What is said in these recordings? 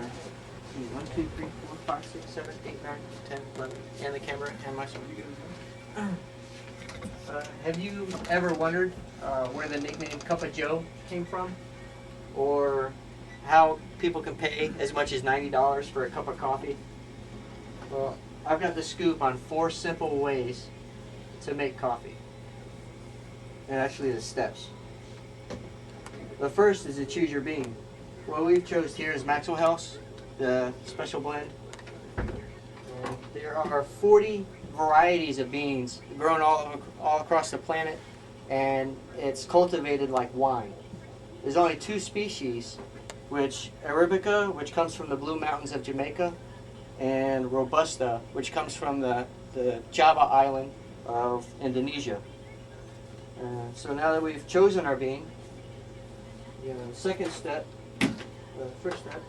see, 1, 2, 3, 4, 5, 6, 7, 8, 9, 10, 11, and the camera and myself. Have you ever wondered where the nickname Cup of Joe came from? Or how people can pay as much as $90 for a cup of coffee? Well, I've got the scoop on 4 simple ways to make coffee. And actually the steps. The first is to choose your bean. What we've chose here is Maxwell House, the special blend. And there are 40 varieties of beans grown all across the planet, and it's cultivated like wine. There's only 2 species, which Arabica, which comes from the Blue Mountains of Jamaica, and Robusta, which comes from the Java island of Indonesia. So now that we've chosen our bean, the second step, the first step,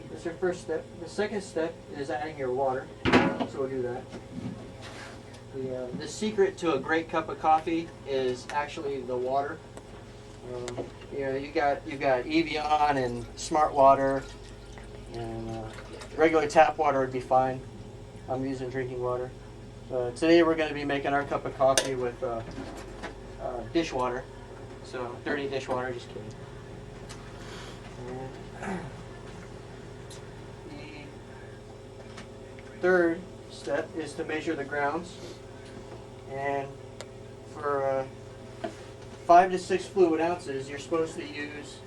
that's your first step. The second step is adding your water, so we'll do that. The secret to a great cup of coffee is actually the water. You've got Evian and Smart Water, and regular tap water would be fine. I'm using drinking water. Today we're going to be making our cup of coffee with dishwater. So dirty dishwater, just kidding. The third step is to measure the grounds. And for 5 to 6 fluid ounces, you're supposed to use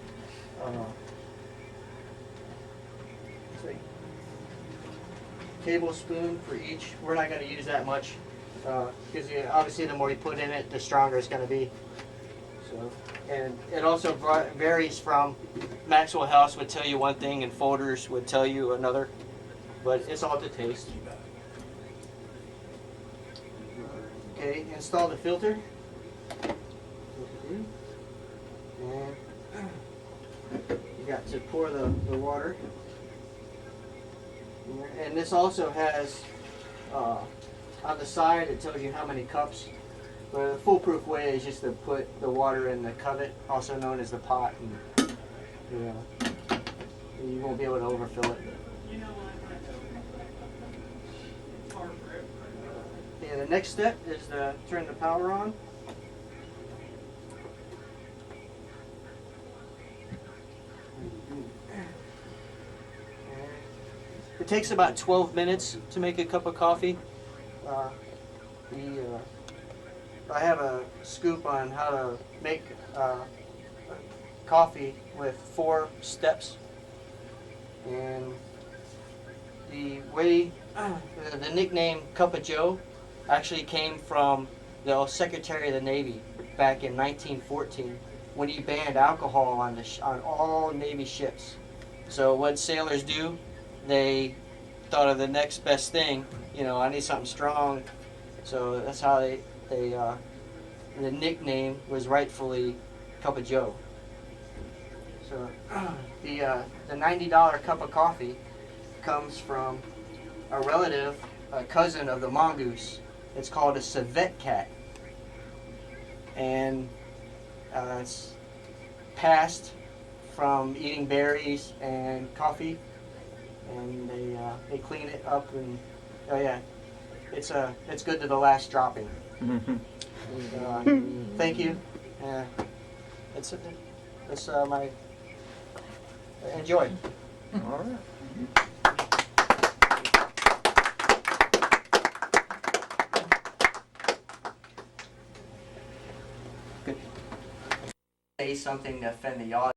tablespoon for each. We're not going to use that much because obviously the more you put in it, the stronger it's going to be. So, and it also varies from Maxwell House would tell you one thing and Folders would tell you another, but it's all to taste. Okay, install the filter. And you got to pour the water. And this also has, on the side, it tells you how many cups. But the foolproof way is just to put the water in the cuvette, also known as the pot, and you won't be able to overfill it. Okay, the next step is to turn the power on. It takes about 12 minutes to make a cup of coffee. I have a scoop on how to make coffee with 4 steps. And the way, the nickname Cup of Joe actually came from the Secretary of the Navy back in 1914 when he banned alcohol on all Navy ships. So what sailors do, they thought of the next best thing. I need something strong. So that's how the nickname was rightfully Cup of Joe. So the $90 cup of coffee comes from a relative, a cousin of the mongoose. It's called a civet cat, and it's passed from eating berries and coffee. And they clean it up, and it's good to the last dropping. Thank you. It's my enjoy. All right. Good. Say something to offend the audience.